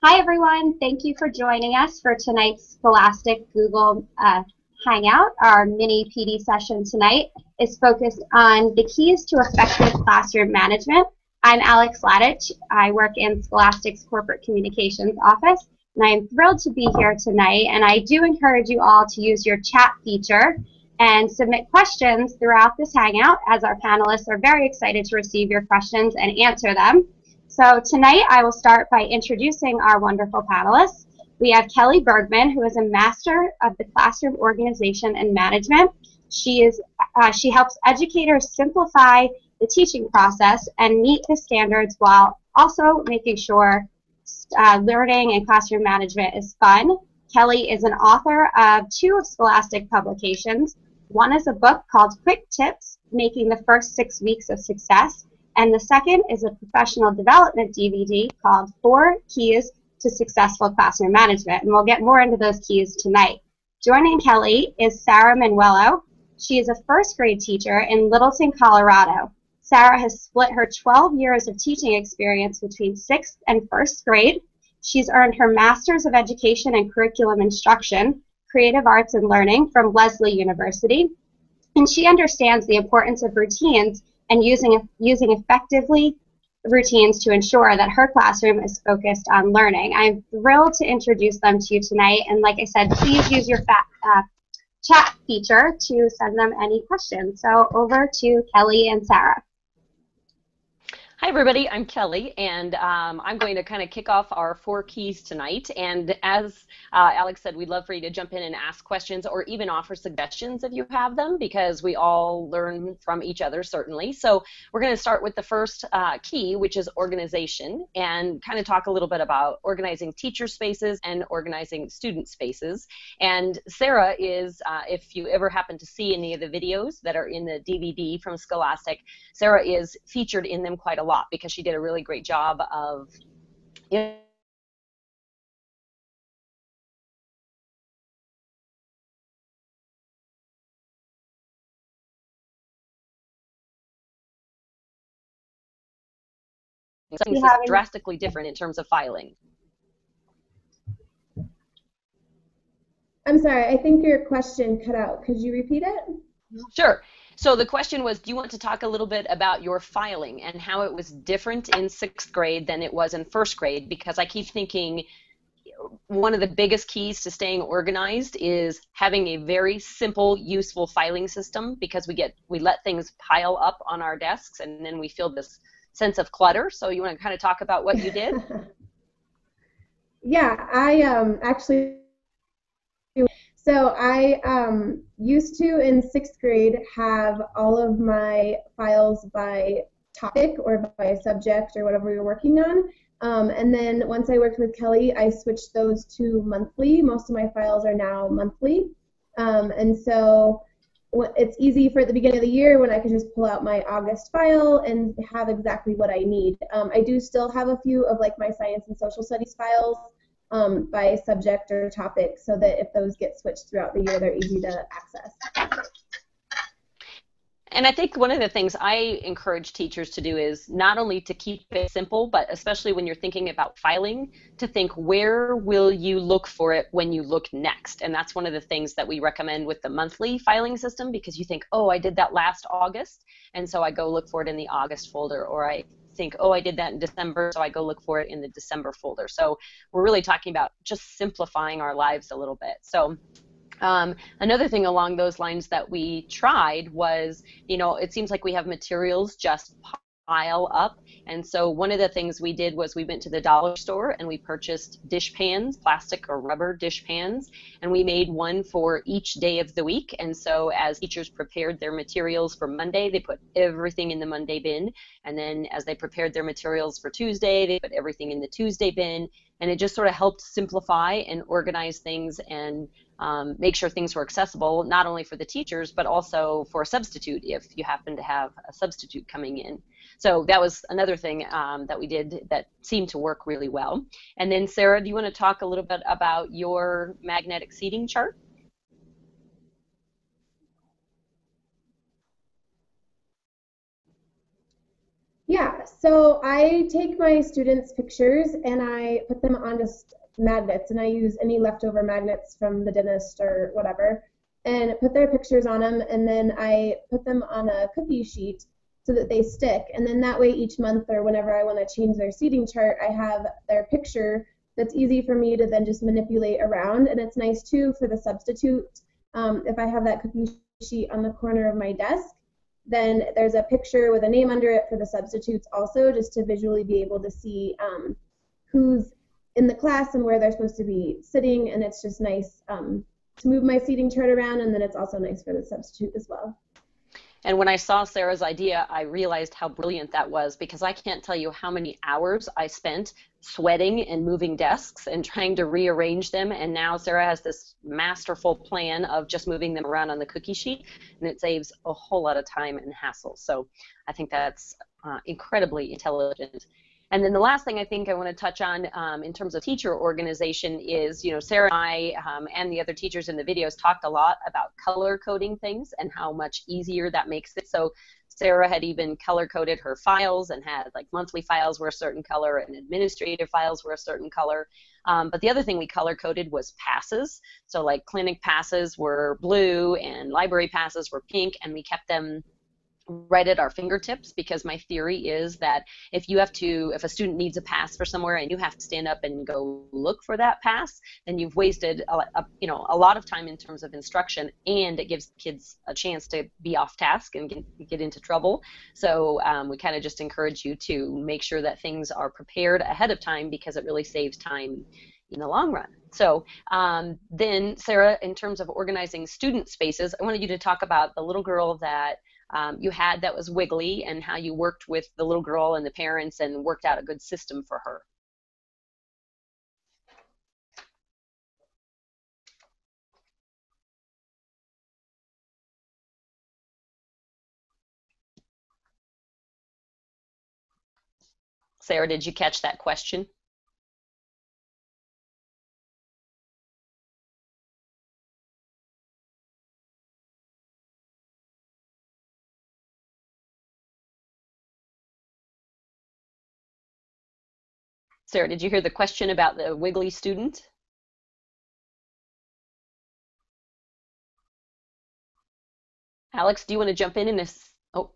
Hi, everyone. Thank you for joining us for tonight's Scholastic Google Hangout. Our mini-PD session tonight is focused on the keys to effective classroom management. I'm Alex Ladich. I work in Scholastic's Corporate Communications office, and I am thrilled to be here tonight. And I do encourage you all to use your chat feature and submit questions throughout this Hangout, as our panelists are very excited to receive your questions and answer them. So tonight I will start by introducing our wonderful panelists. We have Kelly Bergman, who is a Master of the Classroom Organization and Management. She helps educators simplify the teaching process and meet the standards while also making sure learning and classroom management is fun. Kelly is an author of 2 of Scholastic publications. One is a book called Quick Tips, Making the First 6 Weeks of Success. And the second is a professional development DVD called 4 Keys to Successful Classroom Management. And we'll get more into those keys tonight. Joining Kelly is Sarah Manuelo. She is a first grade teacher in Littleton, Colorado. Sarah has split her 12 years of teaching experience between 6th and 1st grade. She's earned her Master's of Education and Curriculum Instruction, Creative Arts and Learning from Lesley University. And she understands the importance of routines and using effectively routines to ensure that her classroom is focused on learning. I'm thrilled to introduce them to you tonight, and like I said, please use your chat feature to send them any questions. So over to Kelly and Sarah. Hi everybody, I'm Kelly, and I'm going to kind of kick off our 4 keys tonight. And as Alex said, we'd love for you to jump in and ask questions or even offer suggestions if you have them, because we all learn from each other, certainly. So we're going to start with the first key, which is organization, and kind of talk a little bit about organizing teacher spaces and organizing student spaces. And Sarah is, if you ever happen to see any of the videos that are in the DVD from Scholastic, Sarah is featured in them quite a lot, because she did a really great job of something that's drastically different in terms of filing. I'm sorry, I think your question cut out. Could you repeat it? Sure. So the question was, do you want to talk a little bit about your filing and how it was different in 6th grade than it was in 1st grade? Because I keep thinking one of the biggest keys to staying organized is having a very simple, useful filing system, because we let things pile up on our desks and then we feel this sense of clutter. So you want to kind of talk about what you did? Yeah, I actually. So I used to, in 6th grade, have all of my files by topic or by subject or whatever we were working on. And then once I worked with Kelly, I switched those to monthly. Most of my files are now monthly. And so it's easy for at the beginning of the year when I can just pull out my August file and have exactly what I need. I do still have a few of like my science and social studies files by subject or topic, so that if those get switched throughout the year, they're easy to access. And I think one of the things I encourage teachers to do is not only to keep it simple, but especially when you're thinking about filing, to think, where will you look for it when you look next? And that's one of the things that we recommend with the monthly filing system, because you think, oh, I did that last August, and so I go look for it in the August folder, or I think, oh, I did that in December, so I go look for it in the December folder. So we're really talking about just simplifying our lives a little bit. So another thing along those lines that we tried was, it seems like we have materials just pile up. And so one of the things we did was we went to the dollar store and we purchased dish pans, plastic or rubber dish pans, and we made one for each day of the week. And so as teachers prepared their materials for Monday, they put everything in the Monday bin. And then as they prepared their materials for Tuesday, they put everything in the Tuesday bin. And it just sort of helped simplify and organize things and make sure things were accessible, not only for the teachers, but also for a substitute if you happen to have a substitute coming in. So that was another thing that we did that seemed to work really well. And then Sarah, do you want to talk a little bit about your magnetic seating chart? Yeah, so I take my students' pictures and I put them on just magnets, and I use any leftover magnets from the dentist or whatever, and put their pictures on them, and then I put them on a cookie sheet so that they stick, and then that way each month or whenever I want to change their seating chart, I have their picture that's easy for me to then just manipulate around, and it's nice too for the substitute. If I have that cookie sheet on the corner of my desk, then there's a picture with a name under it for the substitutes also, just to visually be able to see who's in the class and where they're supposed to be sitting, and it's just nice to move my seating chart around, and then it's also nice for the substitute as well. And when I saw Sarah's idea, I realized how brilliant that was, because I can't tell you how many hours I spent sweating and moving desks and trying to rearrange them. And now Sarah has this masterful plan of just moving them around on the cookie sheet, and it saves a whole lot of time and hassle. So I think that's incredibly intelligent. And then the last thing I think I want to touch on in terms of teacher organization is, Sarah and I and the other teachers in the videos talked a lot about color coding things and how much easier that makes it. So Sarah had even color coded her files and had like monthly files were a certain color and administrative files were a certain color. But the other thing we color coded was passes. So like clinic passes were blue and library passes were pink, and we kept them right at our fingertips, because my theory is that if a student needs a pass for somewhere and you have to stand up and go look for that pass, then you've wasted a lot of time in terms of instruction, and it gives kids a chance to be off task and get into trouble. So we kind of just encourage you to make sure that things are prepared ahead of time, because it really saves time in the long run. So then Sarah, in terms of organizing student spaces, I wanted you to talk about the little girl that you had that was wiggly, and how you worked with the little girl and the parents and worked out a good system for her. Sarah, did you catch that question? Sarah, did you hear the question about the wiggly student? Alex, do you want to jump in this? Oh,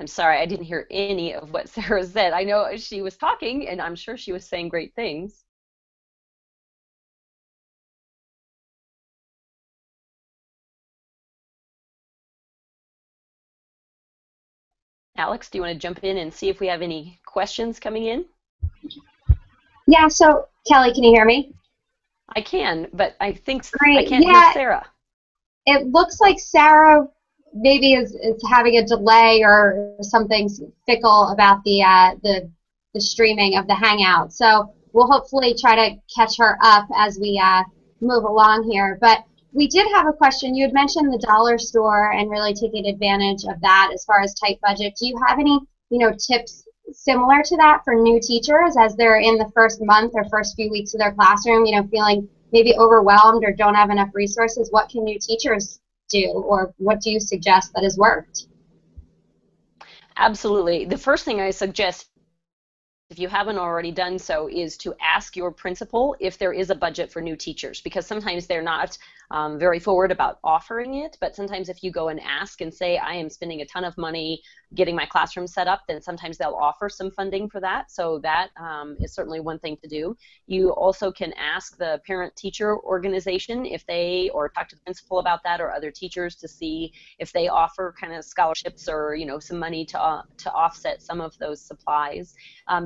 I'm sorry, I didn't hear any of what Sarah said. I know she was talking, and I'm sure she was saying great things. Alex, do you want to jump in and see if we have any questions coming in? Yeah, so Kelly, can you hear me? I can, but I think Great. I can't hear Sarah. It looks like Sarah maybe is having a delay or something fickle about the streaming of the Hangout. So we'll hopefully try to catch her up as we move along here. But we did have a question. You had mentioned the dollar store and really taking advantage of that as far as tight budget. Do you have any tips similar to that for new teachers as they're in the first month or first few weeks of their classroom, feeling maybe overwhelmed or don't have enough resources? What can new teachers do, or what do you suggest that has worked? Absolutely. The first thing I suggest, if you haven't already done so, is to ask your principal if there is a budget for new teachers, because sometimes they're not very forward about offering it, but sometimes if you go and ask and say, I am spending a ton of money getting my classroom set up, then sometimes they'll offer some funding for that. So that is certainly one thing to do. You also can ask the parent-teacher organization if they, or talk to the principal about that, or other teachers, to see if they offer kind of scholarships or some money to offset some of those supplies.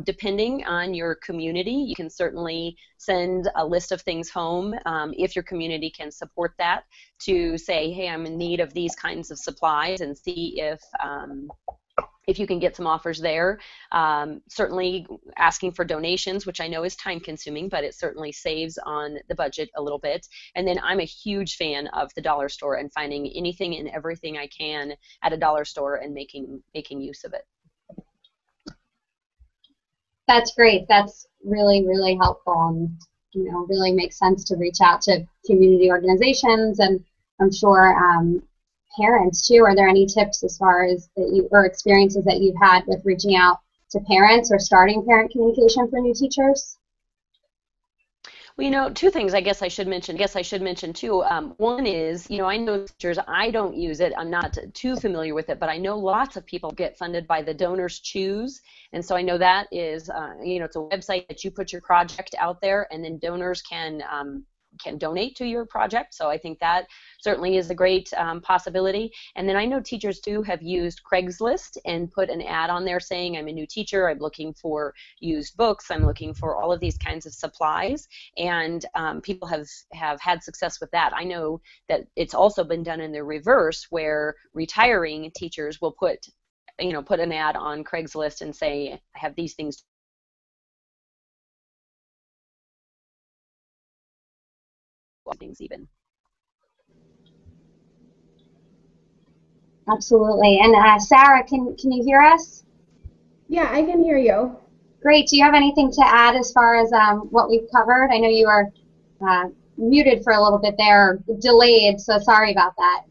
Depending on your community, you can certainly send a list of things home if your community can support that, to say, hey, I'm in need of these kinds of supplies, and see if if you can get some offers there. Certainly asking for donations, which I know is time consuming, but it certainly saves on the budget a little bit. And then I'm a huge fan of the dollar store and finding anything and everything I can at a dollar store and making use of it. That's great. That's really, really helpful, and really makes sense to reach out to community organizations, and I'm sure parents too. Are there any tips as far as or experiences that you've had with reaching out to parents or starting parent communication for new teachers? Well, two things I guess I should mention too. One is, I know teachers, I don't use it, I'm not too familiar with it, but I know lots of people get funded by the DonorsChoose, and so I know that is, it's a website that you put your project out there, and then donors can donate to your project. So I think that certainly is a great possibility. And then I know teachers too have used Craigslist and put an ad on there saying, I'm a new teacher, I'm looking for used books, I'm looking for all of these kinds of supplies, and people have had success with that. I know that it's also been done in the reverse, where retiring teachers will put an ad on Craigslist and say, I have these things even. Absolutely. And Sarah, can you hear us? Yeah, I can hear you. Great. Do you have anything to add as far as what we've covered? I know you were muted for a little bit there, delayed, so sorry about that.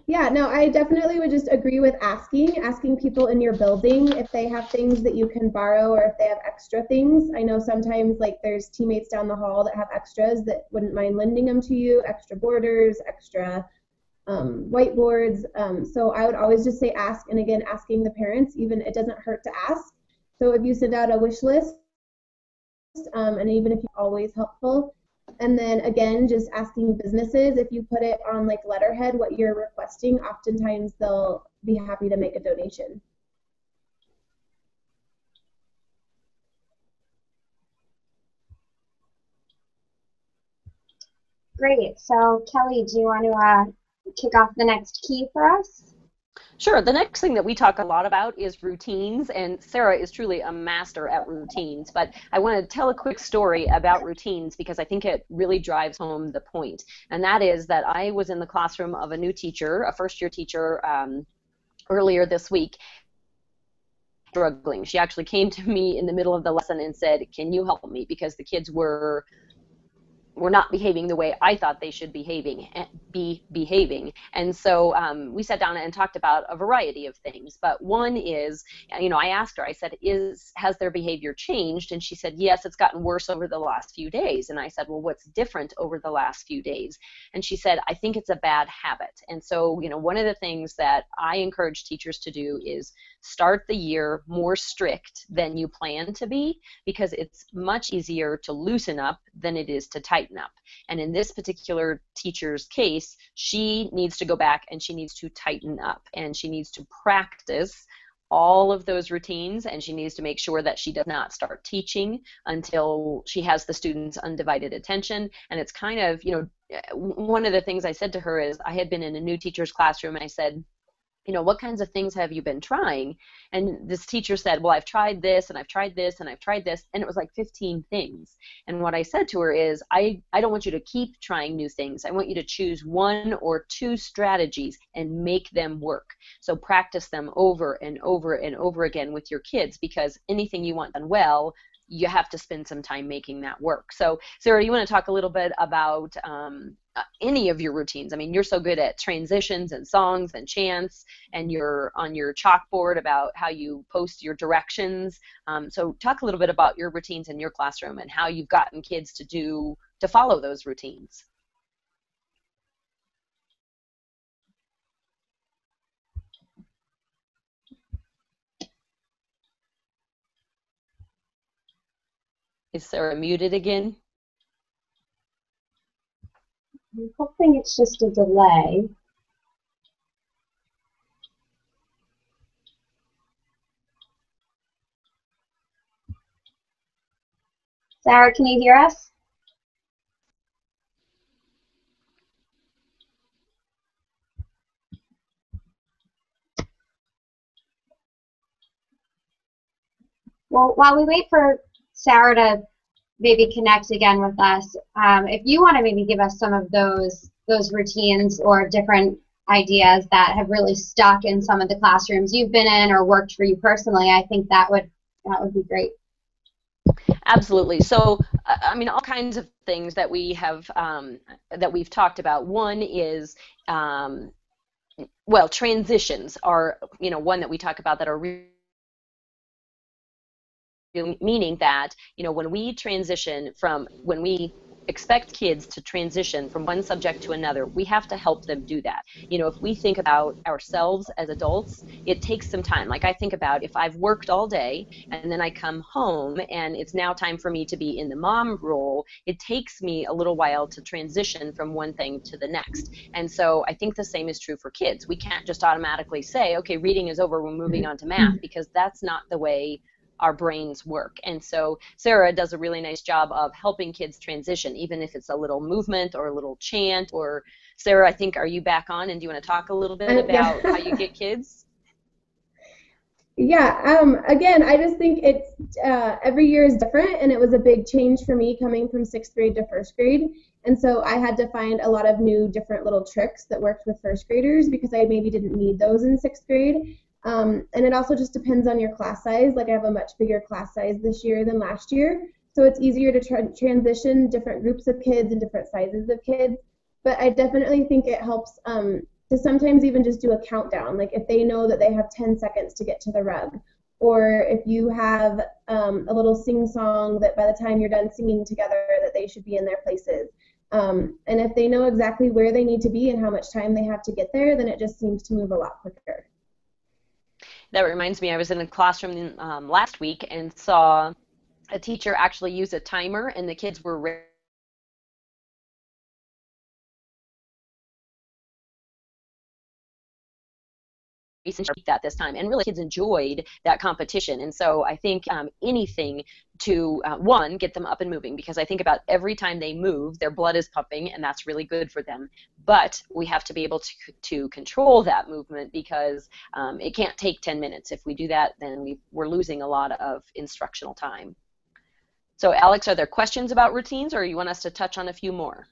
Yeah, no, I definitely would just agree with asking people in your building if they have things that you can borrow or if they have extra things. I know sometimes there's teammates down the hall that have extras that wouldn't mind lending them to you, extra borders, extra whiteboards. So I would always just say ask, and again, asking the parents, even it doesn't hurt to ask. So if you send out a wish list, and even if you're always helpful. And then again, just asking businesses, if you put it on letterhead what you're requesting, oftentimes they'll be happy to make a donation. Great. So Kelly, do you want to kick off the next key for us? Sure. The next thing that we talk a lot about is routines, and Sarah is truly a master at routines, but I want to tell a quick story about routines because I think it really drives home the point, and that is that I was in the classroom of a new teacher, a first-year teacher, earlier this week, struggling. She actually came to me in the middle of the lesson and said, can you help me, because the kids were not behaving the way I thought they should be behaving. And so we sat down and talked about a variety of things. But one is, I asked her, I said, has their behavior changed? And she said, yes, it's gotten worse over the last few days. And I said, well, what's different over the last few days? And she said, I think it's a bad habit. And so, one of the things that I encourage teachers to do is start the year more strict than you plan to be, because it's much easier to loosen up than it is to tighten up. And in this particular teacher's case, she needs to go back and she needs to tighten up, and she needs to practice all of those routines, and she needs to make sure that she does not start teaching until she has the students' undivided attention. And it's kind of, one of the things I said to her is, I had been in a new teacher's classroom and I said, what kinds of things have you been trying? And this teacher said, well, I've tried this, and I've tried this, and I've tried this, and it was like 15 things. And what I said to her is, I don't want you to keep trying new things. I want you to choose one or two strategies and make them work. So practice them over and over and over again with your kids, because anything you want done well, you have to spend some time making that work. So Sarah, you want to talk a little bit about any of your routines? I mean, you're so good at transitions and songs and chants, and you're on your chalkboard about how you post your directions. So talk a little bit about your routines in your classroom and how you've gotten kids to follow those routines. Is Sarah muted again? I'm hoping it's just a delay. Sarah, can you hear us? Well, while we wait for Sarah to maybe connect again with us, if you want to maybe give us some of those routines or different ideas that have really stuck in some of the classrooms you've been in or worked for you personally, I think that would be great. Absolutely. So, I mean, all kinds of things that we have that we've talked about. One is, well, transitions are, you know, one that we talk about that are meaning that, you know, when we transition from, when we expect kids to transition from one subject to another, we have to help them do that. You know, if we think about ourselves as adults, it takes some time. Like I think about if I've worked all day and then I come home and it's now time for me to be in the mom role, it takes me a little while to transition from one thing to the next. And so I think the same is true for kids. We can't just automatically say, okay, reading is over, we're moving on to math, because that's not the way our brains work. And so Sarah does a really nice job of helping kids transition, even if it's a little movement or a little chant. Or Sarah, I think, are you back on, and do you want to talk a little bit about how you get kids? Yeah, again, I just think it's every year is different, and it was a big change for me coming from 6th grade to 1st grade. And so I had to find a lot of new different little tricks that worked with 1st graders because I maybe didn't need those in 6th grade. And it also just depends on your class size. Like I have a much bigger class size this year than last year, so it's easier to transition different groups of kids and different sizes of kids. But I definitely think it helps to sometimes even just do a countdown. Like if they know that they have 10 seconds to get to the rug, or if you have a little sing-song that by the time you're done singing together that they should be in their places. And if they know exactly where they need to be and how much time they have to get there, then it just seems to move a lot quicker. That reminds me, I was in a classroom last week and saw a teacher actually use a timer, and the kids were that this time, and really kids enjoyed that competition. And so I think anything to one, get them up and moving, because I think about every time they move their blood is pumping, and that's really good for them. But we have to be able to control that movement, because it can't take 10 minutes. If we do that, then we're losing a lot of instructional time. So Alex, are there questions about routines, or you want us to touch on a few more?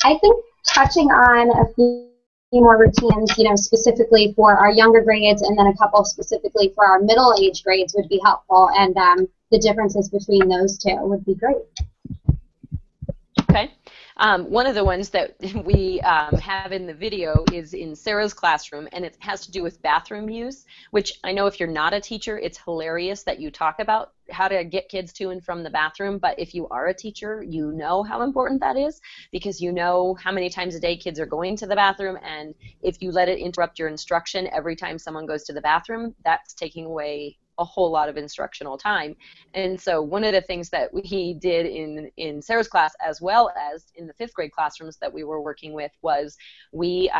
I think touching on a few more routines, you know, specifically for our younger grades, and then a couple specifically for our middle age grades would be helpful, and the differences between those two would be great. Okay. One of the ones that we have in the video is in Sarah's classroom, and it has to do with bathroom use, which I know if you're not a teacher, it's hilarious that you talk about how to get kids to and from the bathroom, but if you are a teacher, you know how important that is, because you know how many times a day kids are going to the bathroom, and if you let it interrupt your instruction every time someone goes to the bathroom, that's taking away a whole lot of instructional time. And so one of the things that we did in Sarah's class, as well as in the 5th grade classrooms that we were working with, was we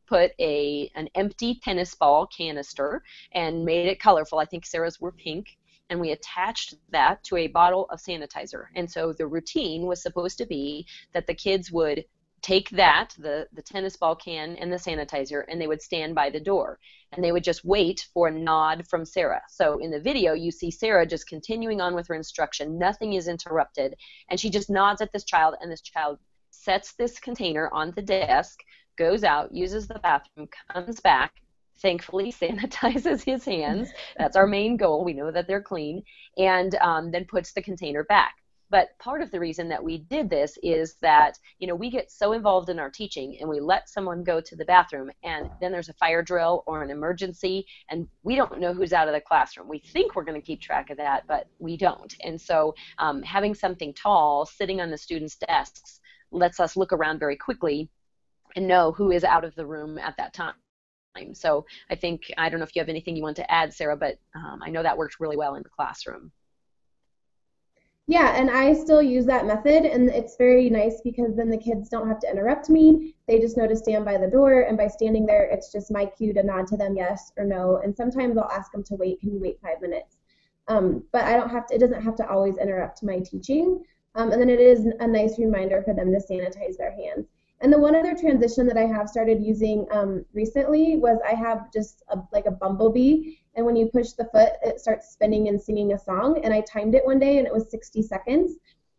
put an empty tennis ball canister and made it colorful. I think Sarah's were pink. And we attached that to a bottle of sanitizer. And so the routine was supposed to be that the kids would take that, the tennis ball can and the sanitizer, and they would stand by the door. And they would just wait for a nod from Sarah. So in the video, you see Sarah just continuing on with her instruction. Nothing is interrupted. And she just nods at this child, and this child sets this container on the desk, goes out, uses the bathroom, comes back, thankfully sanitizes his hands. That's our main goal. We know that they're clean. And then puts the container back. But part of the reason that we did this is that, you know, we get so involved in our teaching and we let someone go to the bathroom, and then there's a fire drill or an emergency, and we don't know who's out of the classroom. We think we're going to keep track of that, but we don't. And so having something tall sitting on the students' desks lets us look around very quickly and know who is out of the room at that time. So I think, I don't know if you have anything you want to add, Sarah, but I know that works really well in the classroom. Yeah, and I still use that method, and it's very nice because then the kids don't have to interrupt me. They just know to stand by the door, and by standing there, it's just my cue to nod to them yes or no. And sometimes I'll ask them to wait. Can you wait 5 minutes? But I don't have to. It doesn't have to always interrupt my teaching. And then it is a nice reminder for them to sanitize their hands. And the one other transition that I have started using recently was I have just like a bumblebee, and when you push the foot, it starts spinning and singing a song, and I timed it one day, and it was 60 seconds.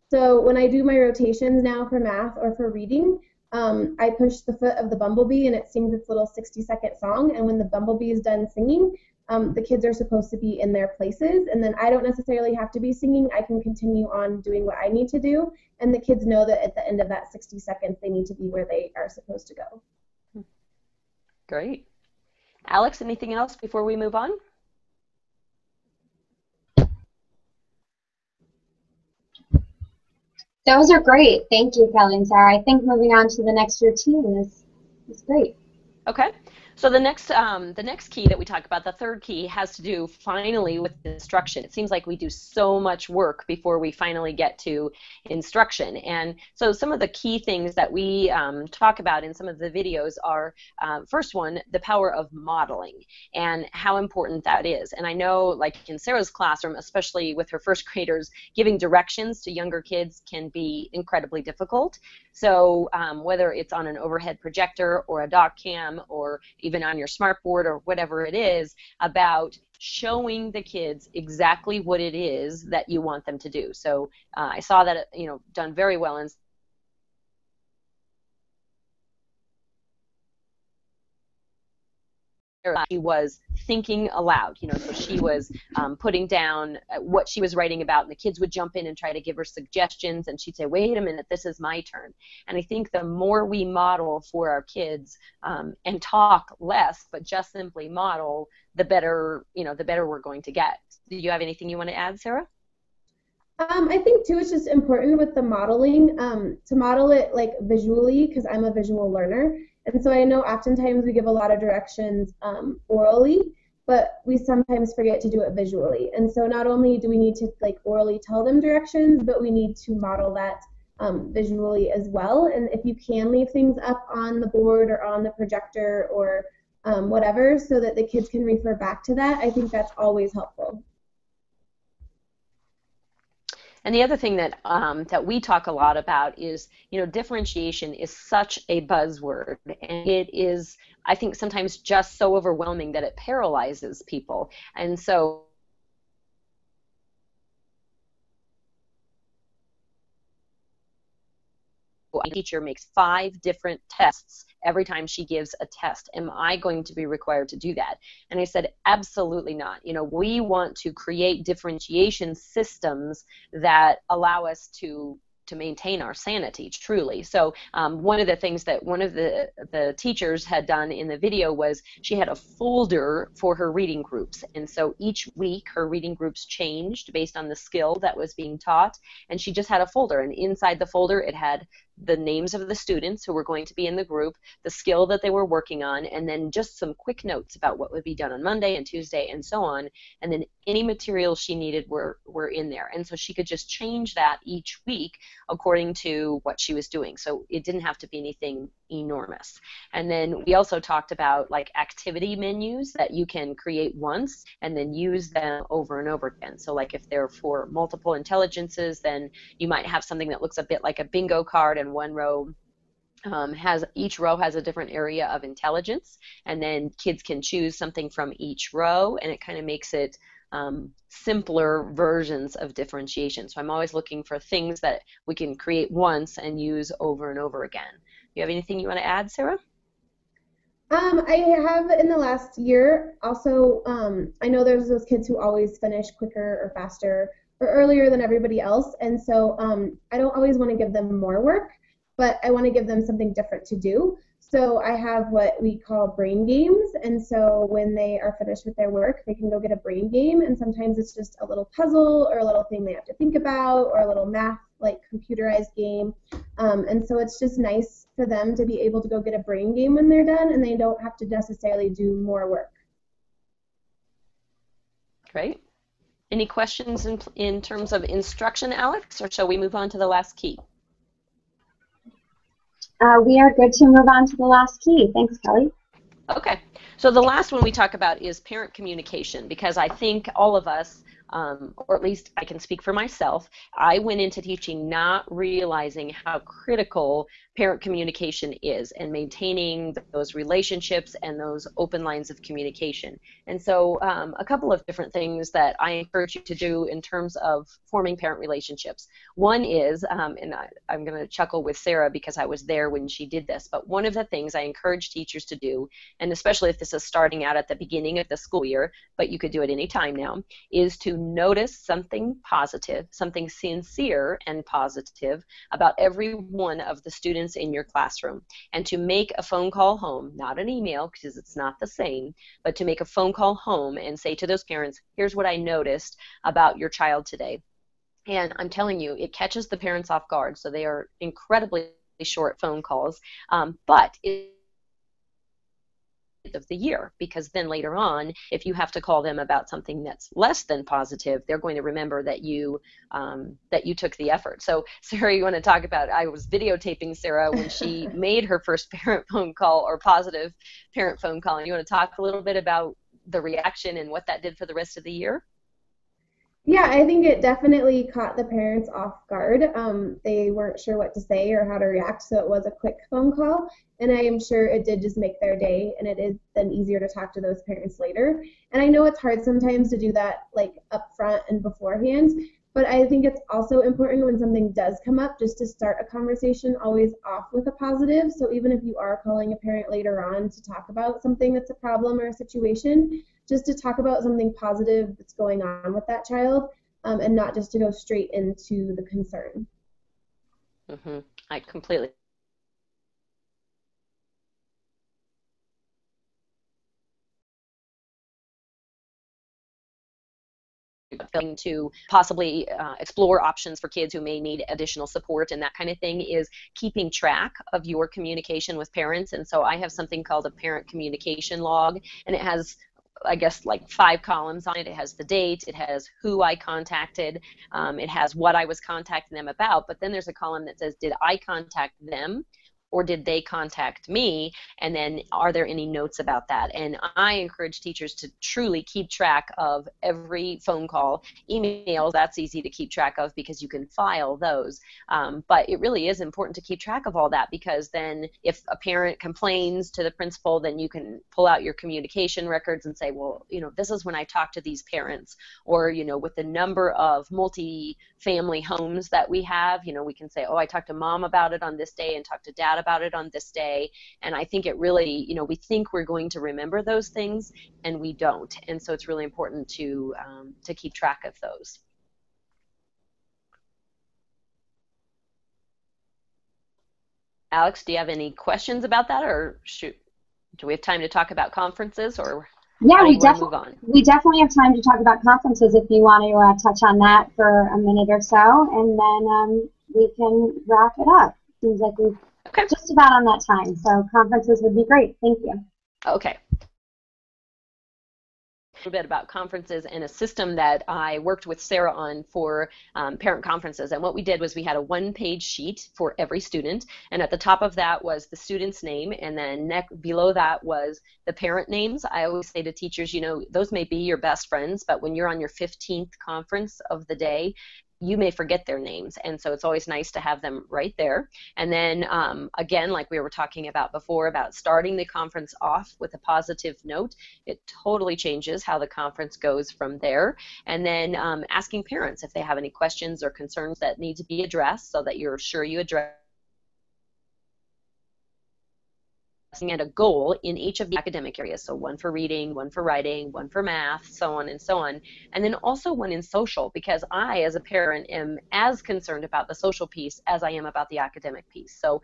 So when I do my rotations now for math or for reading, I push the foot of the bumblebee, and it sings its little 60-second song, and when the bumblebee is done singing, the kids are supposed to be in their places, and then I don't necessarily have to be singing. I can continue on doing what I need to do, and the kids know that at the end of that 60 seconds, they need to be where they are supposed to go. Great. Alex, anything else before we move on? Those are great. Thank you, Kelly and Sarah. I think moving on to the next routine is great. Okay. So the next key that we talk about, the third key, has to do finally with instruction. It seems like we do so much work before we finally get to instruction. And so some of the key things that we talk about in some of the videos are, first one, the power of modeling and how important that is. And I know, like in Sarah's classroom, especially with her first graders, giving directions to younger kids can be incredibly difficult. So whether it's on an overhead projector or a doc cam or even on your smartboard or whatever it is, about showing the kids exactly what it is that you want them to do. So I saw that, done very well in she was thinking aloud, so she was putting down what she was writing about, and the kids would jump in and try to give her suggestions, and she'd say, wait a minute, this is my turn. And I think the more we model for our kids and talk less, but just simply model, the better, the better we're going to get. Do you have anything you want to add, Sarah? I think too, it's just important with the modeling to model it like visually, because I'm a visual learner. And so I know oftentimes we give a lot of directions orally, but we sometimes forget to do it visually. And so not only do we need to like orally tell them directions, but we need to model that visually as well. And if you can leave things up on the board or on the projector or whatever, so that the kids can refer back to that, I think that's always helpful. And the other thing that that we talk a lot about is, differentiation is such a buzzword, and it is, I think, sometimes just so overwhelming that it paralyzes people. And so a teacher makes 5 different tests every time she gives a test. Am I going to be required to do that? And I said, absolutely not. We want to create differentiation systems that allow us to maintain our sanity, truly. So one of the things that one of the teachers had done in the video was she had a folder for her reading groups. And so each week her reading groups changed based on the skill that was being taught. And she just had a folder. And inside the folder it had the names of the students who were going to be in the group, the skill that they were working on, and then just some quick notes about what would be done on Monday and Tuesday and so on. And then any materials she needed were in there. And so she could just change that each week according to what she was doing. So it didn't have to be anything enormous. And then we also talked about like activity menus that you can create once and then use them over and over again. So like if they're for multiple intelligences, then you might have something that looks a bit like a bingo card, and one row each row has a different area of intelligence, and then kids can choose something from each row, and it kind of makes it simpler versions of differentiation. So I'm always looking for things that we can create once and use over and over again. Do you have anything you want to add, Sarah? I have in the last year also, I know there's those kids who always finish quicker or faster or earlier than everybody else, and so I don't always want to give them more work, but I want to give them something different to do. So I have what we call brain games, and so when they are finished with their work, they can go get a brain game, and sometimes it's just a little puzzle or a little thing they have to think about or a little math, like computerized game, and so it's just nice for them to be able to go get a brain game when they're done, and they don't have to necessarily do more work. Great. Any questions in terms of instruction, Alex, or shall we move on to the last key? We are good to move on to the last key. Thanks, Kelly. Okay. So the last one we talk about is parent communication, because I think all of us, or at least I can speak for myself, I went into teaching not realizing how critical parent communication is, and maintaining those relationships and those open lines of communication. And so a couple of different things that I encourage you to do in terms of forming parent relationships. One is, and I'm going to chuckle with Sarah because I was there when she did this, but one of the things I encourage teachers to do, and especially if this is starting out at the beginning of the school year, but you could do it any time now, is to notice something positive, something sincere and positive about every one of the students in your classroom, and to make a phone call home, not an email because it's not the same, but to make a phone call home and say to those parents, here's what I noticed about your child today. And I'm telling you, it catches the parents off guard, so they are incredibly short phone calls, but of the year, because then later on, if you have to call them about something that's less than positive, they're going to remember that you took the effort. So Sarah, you want to talk about, I was videotaping Sarah when she made her first parent phone call, or positive parent phone call, and you want to talk a little bit about the reaction and what that did for the rest of the year? Yeah, I think it definitely caught the parents off guard. They weren't sure what to say or how to react, so it was a quick phone call, and I am sure it did just make their day, and it is then easier to talk to those parents later. And I know it's hard sometimes to do that like up front and beforehand, but I think it's also important when something does come up just to start a conversation always off with a positive. So even if you are calling a parent later on to talk about something that's a problem or a situation, just to talk about something positive that's going on with that child, and not just to go straight into the concern. Mm-hmm. I completely to possibly explore options for kids who may need additional support and that kind of thing, is keeping track of your communication with parents. And so I have something called a parent communication log, and it has, I guess, like 5 columns on it. It has the date, it has who I contacted, it has what I was contacting them about, but then there's a column that says, did I contact them or did they contact me? And then are there any notes about that? And I encourage teachers to truly keep track of every phone call. Emails, that's easy to keep track of because you can file those. But it really is important to keep track of all that, because then if a parent complains to the principal, then you can pull out your communication records and say, well, this is when I talked to these parents. Or, with the number of multi-family homes that we have, we can say, oh, I talked to mom about it on this day and talked to dad about it on this day. And I think it really, we think we're going to remember those things and we don't. And so it's really important to keep track of those. Alex, do you have any questions about that, or do we have time to talk about conferences, or yeah, we definitely have time to talk about conferences if you want to touch on that for a minute or so, and then we can wrap it up. Seems like we've just about on that time, so conferences would be great. Thank you. Okay. A little bit about conferences and a system that I worked with Sarah on for parent conferences. And what we did was we had a 1-page sheet for every student, and at the top of that was the student's name, and then below that was the parent names. I always say to teachers, those may be your best friends, but when you're on your 15th conference of the day, you may forget their names, and so it's always nice to have them right there. And then again, like we were talking about before, about starting the conference off with a positive note, it totally changes how the conference goes from there. And then asking parents if they have any questions or concerns that need to be addressed, so that you're sure you address and a goal in each of the academic areas. So one for reading, one for writing, one for math, so on and so on. And then also one in social, because I, as a parent, am as concerned about the social piece as I am about the academic piece. So,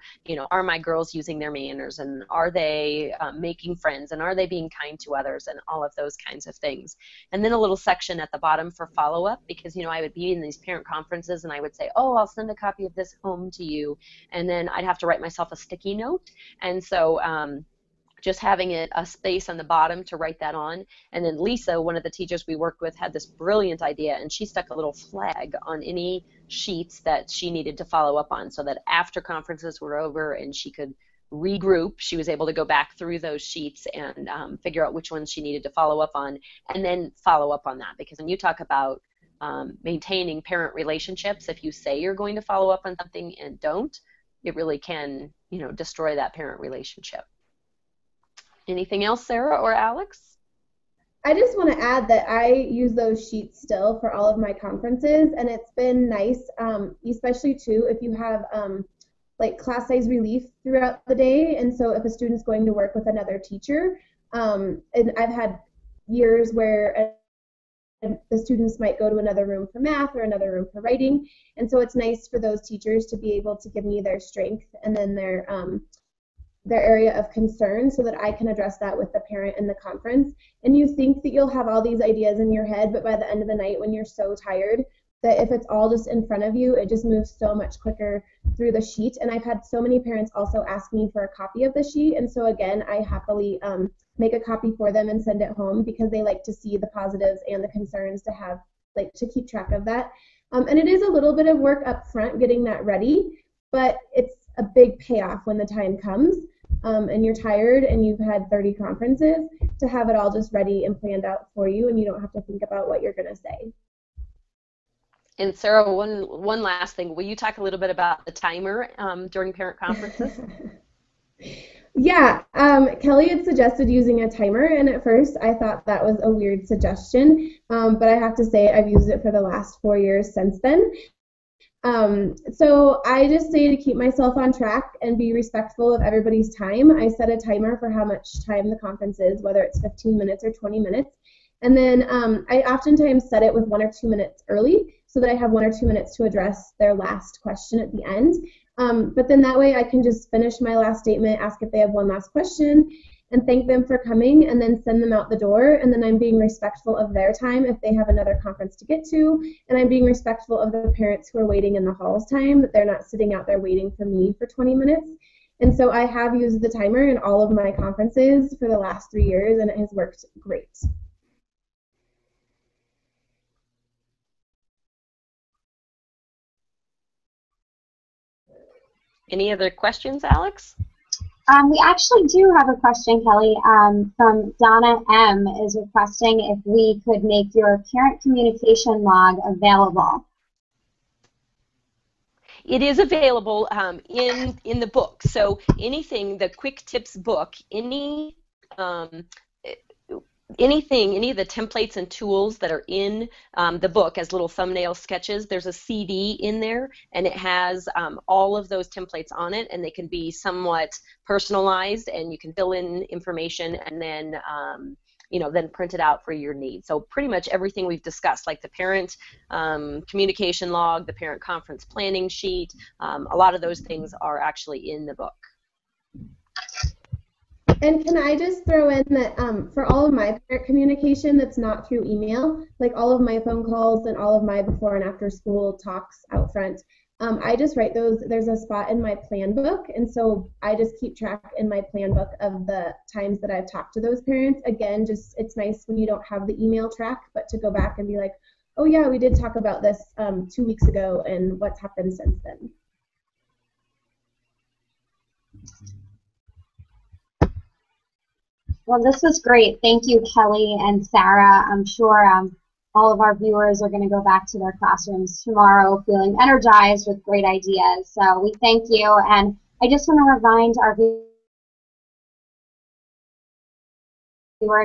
are my girls using their manners, and are they making friends, and are they being kind to others, and all of those kinds of things. And then a little section at the bottom for follow-up, because, I would be in these parent conferences and I would say, oh, I'll send a copy of this home to you. And then I'd have to write myself a sticky note. And so just having a space on the bottom to write that on. And then Lisa, one of the teachers we worked with, had this brilliant idea, and she stuck a little flag on any sheets that she needed to follow up on, so that after conferences were over and she could regroup, she was able to go back through those sheets and figure out which ones she needed to follow up on, and then follow up on that. Because when you talk about maintaining parent relationships, if you say you're going to follow up on something and don't, it really can, you know, destroy that parent relationship. Anything else, Sarah or Alex? I just want to add that I use those sheets still for all of my conferences, and it's been nice, especially too if you have like class size relief throughout the day, and so if a student's going to work with another teacher, and I've had years where the students might go to another room for math or another room for writing, and so it's nice for those teachers to be able to give me their strength and then their area of concern so that I can address that with the parent in the conference. And you think that you'll have all these ideas in your head, but by the end of the night when you're so tired that if it's all just in front of you, it just moves so much quicker through the sheet. And I've had so many parents also ask me for a copy of the sheet, and so again, I happily make a copy for them and send it home because they like to see the positives and the concerns to have, like, to keep track of that. And it is a little bit of work up front getting that ready, but it's a big payoff when the time comes and you're tired and you've had 30 conferences to have it all just ready and planned out for you, and you don't have to think about what you're going to say. And Sarah, one last thing. Will you talk a little bit about the timer during parent conferences? Yeah, Kelly had suggested using a timer, and at first I thought that was a weird suggestion, but I have to say I've used it for the last 4 years since then. So I just say to keep myself on track and be respectful of everybody's time. I set a timer for how much time the conference is, whether it's 15 minutes or 20 minutes. And then I oftentimes set it with 1 or 2 minutes early so that I have 1 or 2 minutes to address their last question at the end. But then that way I can just finish my last statement, ask if they have one last question, and thank them for coming, and then send them out the door. And then I'm being respectful of their time if they have another conference to get to, and I'm being respectful of the parents who are waiting in the hall's time, that they're not sitting out there waiting for me for 20 minutes. And so I have used the timer in all of my conferences for the last 3 years, and it has worked great. Any other questions, Alex? We actually do have a question, Kelly, from Donna M. is requesting if we could make your parent communication log available. It is available in the book. So anything, the Quick Tips book, any of the templates and tools that are in the book as little thumbnail sketches, there's a CD in there, and it has all of those templates on it, and they can be somewhat personalized, and you can fill in information and then then print it out for your needs. So pretty much everything we've discussed, like the parent communication log, the parent conference planning sheet, a lot of those things are actually in the book. And can I just throw in that for all of my parent communication that's not through email, like all of my phone calls and all of my before and after school talks out front, I just write those. There's a spot in my plan book, and so I just keep track in my plan book of the times that I've talked to those parents. Again, just it's nice when you don't have the email track, but to go back and be like, oh yeah, we did talk about this 2 weeks ago, and what's happened since then. Well, this was great. Thank you, Kelly and Sarah. I'm sure all of our viewers are going to go back to their classrooms tomorrow feeling energized with great ideas. So we thank you. And I just want to remind our viewers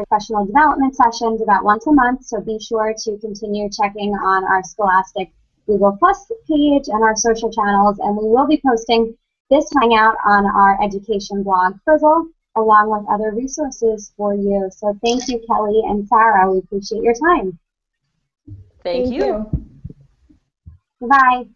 professional development sessions about once a month. So be sure to continue checking on our Scholastic Google Plus page and our social channels. And we will be posting this Hangout on our education blog, Frizzle, along with other resources for you. So thank you, Kelly and Sarah. We appreciate your time. Thank you. Bye-bye.